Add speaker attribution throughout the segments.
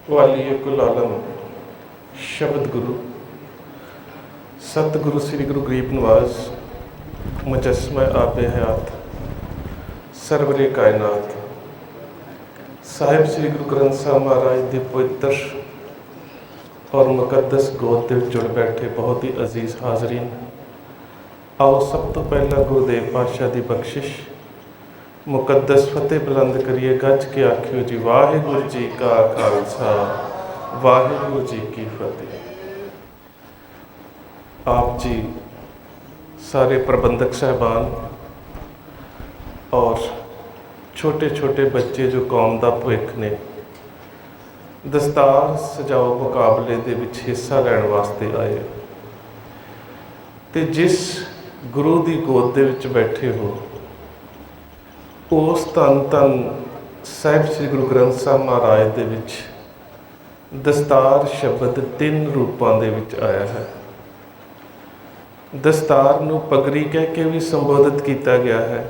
Speaker 1: ਵਾਲੀਏ ਕੁਲ ਆਲਮ ਸ਼ਬਦ ਗੁਰੂ ਸਤਿਗੁਰੂ ਸ੍ਰੀ ਗੁਰੂ ਗਰੀਬ ਨਿਵਾਸ ਮੁਜੱਸਮਾ ਆਪੇ ਹਯਾਤ ਸਰਵਰੇ ਕਾਇਨਾਤ ਸਾਹਿਬ ਸ੍ਰੀ ਗੁਰੂ ਗ੍ਰੰਥ ਸਾਹਿਬ ਮਹਾਰਾਜ ਦੇ ਪਵਿੱਤਰ और मुकद्दस गोद के जुड़ बैठे बहुत ही अजीज़ हाजरीन, आओ सब तो पहला गुरुदेव पातशाह की बख्शिश मुकद्दस फतेह बुलंद करिए। गज के आखियो जी वाहिगुरू जी का खालसा वाहिगुरू जी की फतेह। आप जी सारे प्रबंधक साहबान और छोटे छोटे बच्चे जो कौम का भविख ने दस्तार सजाओ मुकाबले दे विच हिस्सा लैण वास्ते आए ते जिस गुरु की गोद दे विच बैठे हो उस धन धन साहिब श्री गुरु ग्रंथ साहब महाराज दे विच दस्तार शब्द 3 रूपों दे विच आया है। दस्तार नूं पगड़ी कह के भी संबोधित किया गया है,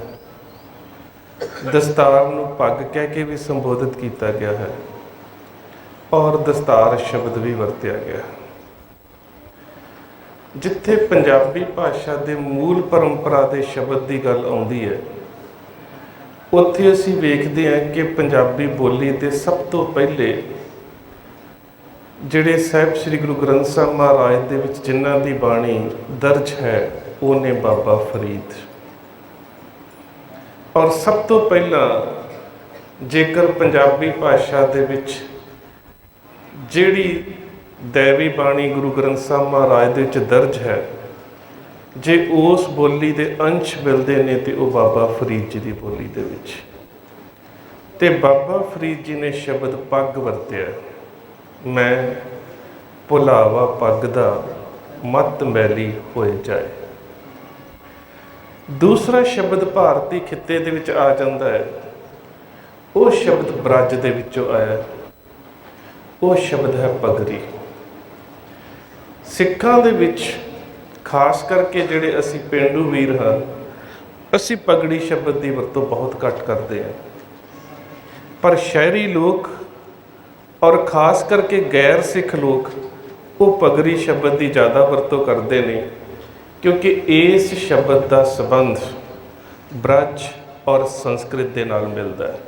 Speaker 1: दस्तार नूं पग कह के भी संबोधित किया गया है और दस्तार शब्द भी वरत्या गया। जिथे पंजाबी भाषा के मूल परंपरा के शब्द की गल आउंदी है उत्थे असीं वेखदे हैं कि पंजाबी बोली के सब तो पहले जिहड़े साहिब श्री गुरु ग्रंथ साहब महाराज दे विच जिन्हां दी बाणी दर्ज है वो ने बाबा फरीद। और सब तो पहला जेकर पंजाबी भाषा दे विच जिहड़ी दैवी बाणी गुरु ग्रंथ साहब महाराज दे विच दर्ज है जे उस बोली के अंश मिलते हैं तो वह बाबा फरीद जी की बोली दे विच। ते बाबा फरीद जी ने शब्द पग वरत्या, मैं भुलावा पग दा मत मैली होए जाए। दूसरा शब्द भारती खिते दे विच आ जाता है, वो शब्द ब्रज दे विचों आया, वो शब्द है पगड़ी। सिखां दे विच खास करके जिहड़े असी पेंडू वीर हाँ असी पगड़ी शब्द की वरतों बहुत घट करते हैं, पर शहरी लोग और खास करके गैर सिख लोग वो पगड़ी शब्द की ज़्यादा वरतों करते हैं क्योंकि इस शब्द का संबंध ब्रज और संस्कृत के नाल मिलता है।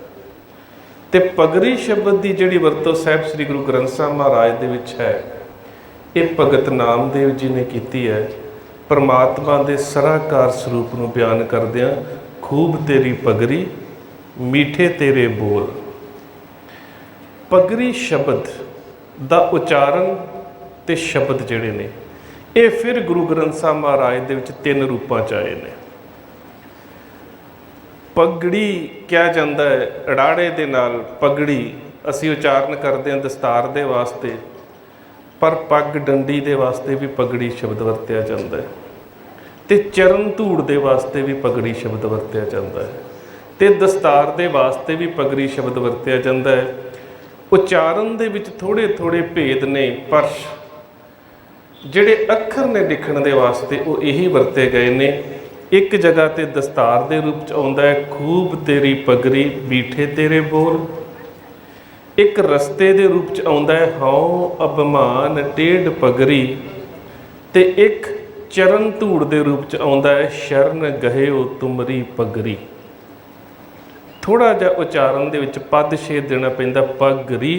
Speaker 1: ते पगड़ी शब्द की जिहड़ी वरतों साहिब श्री गुरु ग्रंथ साहब महाराज दे विच है ये भगत नामदेव जी ने की है। परमात्मा के सराकार स्वरूप को बयान करदियां खूब तेरी पगड़ी मीठे तेरे बोल। पगड़ी शब्द का उचारण ते शब्द जिहड़े ने ये फिर गुरु ग्रंथ साहब महाराज दे विच 3 रूपों च आए ने। पगड़ी क्या जाता है अड़ाड़े दे नाल पगड़ी असी उचारण करते हैं दस्तार दे वास्ते, पर पग डंडी दे वास्ते भी पगड़ी शब्द वरत्या जाता है ते चरण धूड़ दे वास्ते भी पगड़ी शब्द वरत्या जाता है ते दस्तार दे वास्ते भी पगड़ी शब्द वरत्या जाता है। उचारण दे विच थोड़े थोड़े भेद ने पर जिहड़े अखर ने लिखण दे वास्ते वो यही वरते गए ने। एक जगह ते दस्तार दे रूप च आउंदा है खूब तेरी पगड़ी मीठे तेरे बोल, एक रस्ते दे रूप च आउंदा है हौ अभिमान टेढ़ पगड़ी, ते एक चरण धूड़ दे रूप च आउंदा है शरण गहिओ तुमरी पगड़ी। थोड़ा जिहा उचारण दे विच पद छेद देना पैंदा, पगड़ी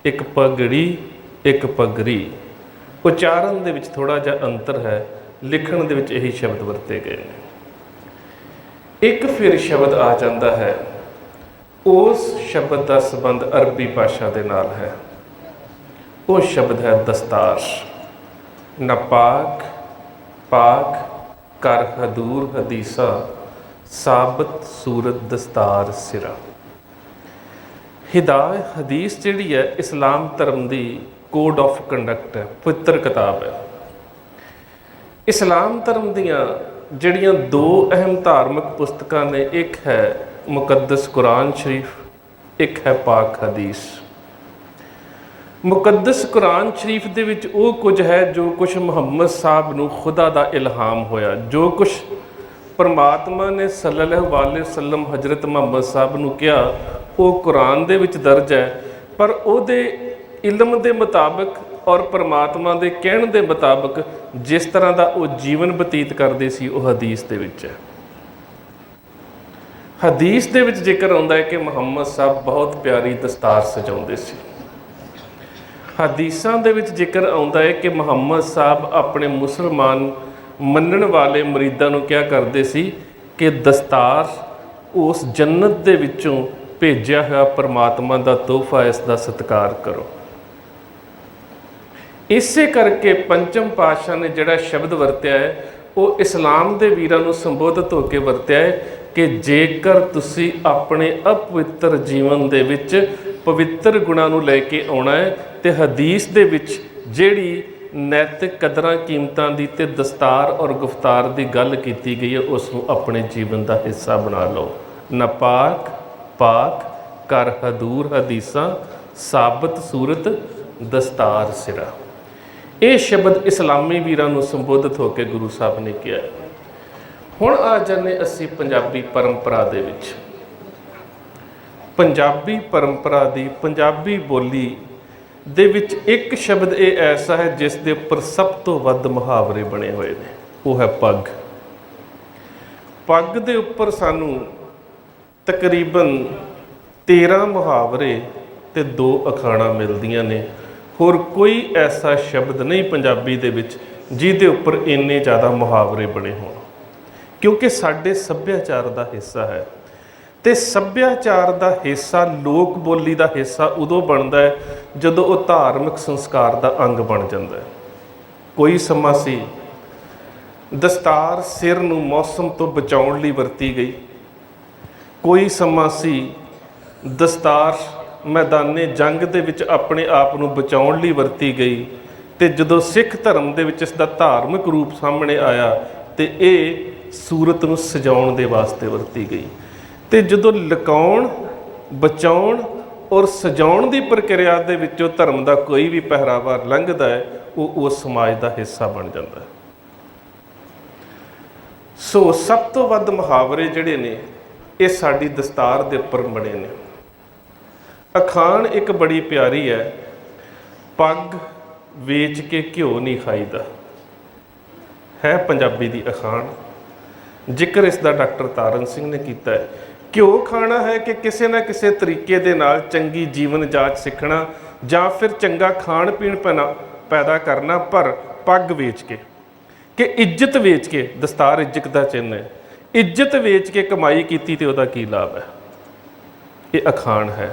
Speaker 1: एक पगड़ी एक पगड़ी। उचारण दे विच थोड़ा जिहा अंतर है, लिखण दे विच यही शब्द वरते गए हैं। एक फिर शब्द आ जाता है उस शब्द का संबंध अरबी भाषा के नाल है, वो शब्द है दस्तार। नपाक पाक कर हदूर हदीसा साबत सूरत दस्तार सिरा। हिदायत हदीस जिहड़ी है इस्लाम धर्म की कोड ऑफ कंडक्ट है, पवित्र किताब है। इस्लाम धर्म दियाँ जिहड़ियां 2 अहम धार्मिक पुस्तकां ने, एक है मुकद्दस कुरान शरीफ, एक है पाक हदीस। मुकद्दस कुरान शरीफ दे विच वो कुछ है जो कुछ मुहम्मद साहब नूं खुदा दा इल्हाम होया, जो कुछ परमात्मा ने सल्लल्लाहु अलैहि वसल्लम हजरत मुहम्मद साहब नूं कहा वो कुरान दे विच दर्ज है। पर ਉਹਦੇ इलम के मुताबिक और परमात्मा के कहण के मुताबिक जिस तरह का वो जीवन बतीत करते सी वो हदीस दे विच है। हदीस दे विच जिक्र आउंदा है कि मुहम्मद साहब बहुत प्यारी दस्तार सजाउंदे सी। हदीसां दे विच जिक्र आउंदा है कि मुहम्मद साहब अपने मुसलमान मनण वाले मरीदां नूं क्या करदे सी कि दस्तार उस जन्नत दे विचों भेजिया हुआ परमात्मा का तोहफा, इसका सत्कार करो। इसे करके पंचम पातशाह ने जिहड़ा शब्द वरत्या है वो इस्लाम के वीरां नूं संबोधित होकर वरत्या है कि जेकर तुसी अपने अपवित्र जीवन दे विच पवित्र गुणां नूं लैके आउणा है तो हदीस दे विच जिहड़ी नैतिक कदरां कीमतां दी ते दस्तार और गुफ्तार की गल की गई है उसनूं अपने जीवन का हिस्सा बना लो। नपाक पाक कर हदूर हदीसां साबत सूरत दस्तार सिरा। ये शब्द इस्लामी वीरां नूं संबोधित होकर गुरु साहब ने किया। हुण आ जाने असीं पंजाबी परंपरा दे विच। पंजाबी परंपरा दी पंजाबी बोली दे विच एक शब्द ये ऐसा है जिस दे उपर सब तो वध मुहावरे बने हुए ने, वो है पग। पग दे उपर सानू तकरीबन 13 मुहावरे ते 2 अखाणा मिलदियां ने। होर कोई ऐसा शब्द नहीं पंजाबी दे विच जिहदे उपर इन्ने ज़्यादा मुहावरे बने होण, क्योंकि साडे सभ्याचार का हिस्सा है। तो सभ्याचार का हिस्सा लोक बोली का हिस्सा उदों बनता है जदों वो धार्मिक संस्कार का अंग बन जाता है। कोई समा सी दस्तार सिर नूं मौसम तो बचाउण लई वरती गई, कोई समा सी दस्तार मैदाने जंग दे विच अपने आप नूं बचाउण लई वरती गई। तो जदों सिख धर्म दे विच इसदा धार्मिक रूप सामने आया तो ये सूरत नूं सजाउण दे वास्ते वरती गई। तो जदों लुकाउण बचाउण और सजाउण की प्रक्रिया दे विचों धर्म का कोई भी पहरावा लंघदा है वो उस समाज का हिस्सा बन जाता है। सो सब तो वध मुहावरे जिहड़े ने ये साडी दस्तार दे उपर बने ने। अखाण एक बड़ी प्यारी है, पग वेच के घ्यो नहीं खाईदा, है पंजाबी दी अखाण। जिक्र इसका डॉक्टर तारण सिंह ने किया है। घ्यो खाना है कि किसी न किसी तरीके दे नाल चंगी जीवन जाच सीखना ਜਾਂ फिर चंगा खाण पीण पैदा करना, पर पग वेच के कि इज्जत वेच के, दस्तार इज्जत का चिन्ह है, इज्जत वेच के कमाई की तो वह की लाभ है। ये अखाण है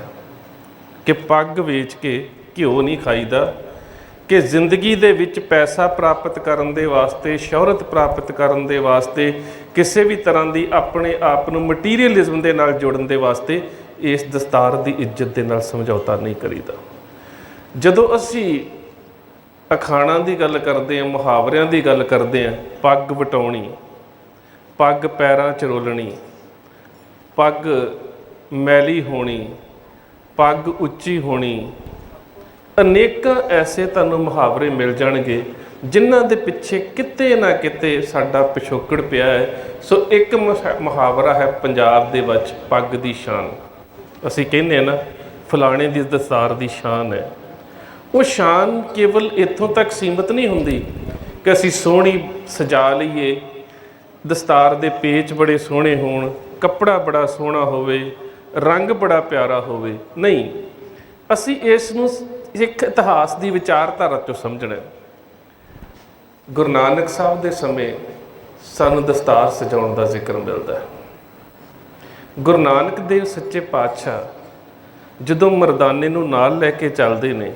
Speaker 1: कि पग वेच के घ्यो नहीं खाईदा, कि जिंदगी दे विच पैसा प्राप्त करन दे वास्ते, शोहरत प्राप्त करन दे वास्ते, किसी भी तरह की अपने आप नूं मटीरीअलिज्म दे नाल जोड़न दे वास्ते इस दस्तार की इज्जत दे नाल समझौता नहीं करीदा। जदों असी अखाणा की गल करते हैं, मुहावरियां की गल करते हैं, पग वटाउणी, पग पैरां च रोलणी, पग मैली होनी, पग उच्ची होनी, अनेक ऐसे तुहानूं मुहावरे मिल जाणगे जिन्हां दे पिछे किते ना किते साडा पिछोकड़ पिया है। सो एक मुहावरा है पंजाब दे विच, पग दी शान। असीं कहने ना फलाणे दी दस्तार दी शान है। वो शान केवल इत्थों तक सीमित नहीं हुंदी कि असीं सोहणी सजा लईए, दस्तार दे पेच बड़े सोहणे होण, कपड़ा बड़ा सोहना होवे, रंग बड़ा प्यारा होवे। नहीं, असी इस नूं सिख इतिहास की विचारधारा चों समझना। गुरु नानक साहब के समय सानूं दस्तार सजाउण का जिक्र मिलता है। गुरु नानक देव सच्चे पातशाह जदों मरदाने नूं नाल लैके चलदे ने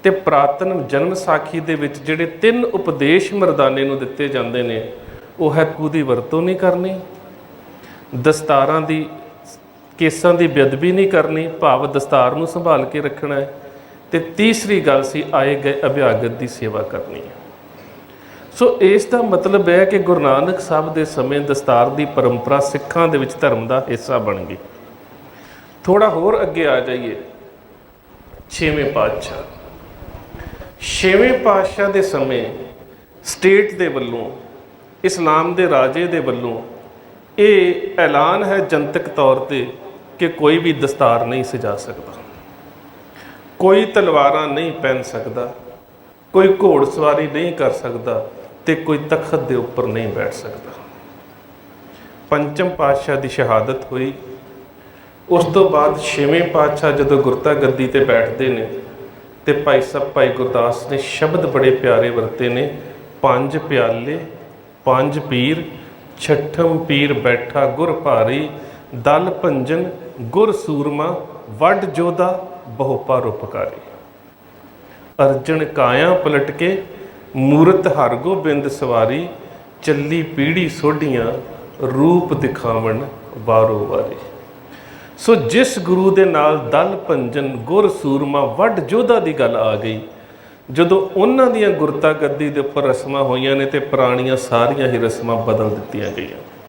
Speaker 1: ते पुरातन जन्म साखी दे विच जिहड़े 3 उपदेश मरदाने नूं दित्ते जांदे ने, वो है कू दी वरतों नहीं करनी, दस्तारां दी केसां दी बेअदबी नहीं करनी, भाव दस्तार नूं संभाल के रखना है, ते तीसरी गल सी आए गए अभ्यागत की सेवा करनी है। सो इसका मतलब है कि गुरु नानक साहब के समय दस्तार की परंपरा सिखां दे विच धर्म का हिस्सा बन गई। थोड़ा होर अगे आ जाइए, 6वें पातशाह। 6वें पातशाह के समय स्टेट के वलों, इस्लाम के राजे के वलों ये ऐलान है जनतक तौर पर कि कोई भी दस्तार नहीं सजा सकता। ਕੋਈ ਤਲਵਾਰਾਂ ਨਹੀਂ ਪਹਿਨ ਸਕਦਾ, ਕੋਈ ਘੋੜਸਵਾਰੀ ਨਹੀਂ ਕਰ ਸਕਦਾ ਤੇ ਕੋਈ ਤਖਤ ਦੇ ਉੱਪਰ ਨਹੀਂ ਬੈਠ ਸਕਦਾ। ਪੰਚਮ ਪਾਤਸ਼ਾਹ ਦੀ ਸ਼ਹਾਦਤ ਹੋਈ। ਉਸ ਤੋਂ ਬਾਅਦ ਛੇਵੇਂ ਪਾਤਸ਼ਾਹ ਜਦੋਂ ਗੁਰਤਾ ਗੱਦੀ ਤੇ ਬੈਠਦੇ ਨੇ ਤੇ ਭਾਈ ਸਾਹਿਬ ਭਾਈ ਗੁਰਦਾਸ ਨੇ ਸ਼ਬਦ ਬੜੇ ਪਿਆਰੇ ਵਰਤੇ ਨੇ, ਪੰਜ ਪਿਆਲੇ ਪੰਜ ਪੀਰ, ਛਠਮ ਪੀਰ ਬੈਠਾ ਗੁਰ ਭਾਰੀ, ਦਲ ਭੰਜਨ ਗੁਰ ਸੂਰਮਾ, ਵੱਡ ਜੋਧਾ ਬਹੁ ਪਰਉਪਕਾਰੀ। ਅਰਜਨ ਕਾਇਆ ਪਲਟ ਕੇ ਮੂਰਤ ਹਰ ਗੋਬਿੰਦ ਸਵਾਰੀ, ਚੱਲੀ ਪੀੜੀ ਸੋਢੀਆਂ ਰੂਪ ਦਿਖਾਵਣ ਵਾਰੋ ਵਾਰੀ। ਸੋ ਜਿਸ ਗੁਰੂ ਦੇ ਨਾਲ ਦਲ ਭੰਜਨ ਗੁਰ ਸੂਰਮਾ ਵੱਡ ਜੋਧਾ ਦੀ ਗੱਲ ਆ ਗਈ, ਜਦੋਂ ਉਹਨਾਂ ਦੀਆਂ ਗੁਰਤਾ ਗੱਦੀ ਦੇ ਉੱਪਰ ਰਸਮਾਂ ਹੋਈਆਂ ਨੇ ਤੇ ਪੁਰਾਣੀਆਂ ਸਾਰੀਆਂ ਹੀ ਰਸਮਾਂ ਬਦਲ ਦਿੱਤੀਆਂ ਗਈਆਂ।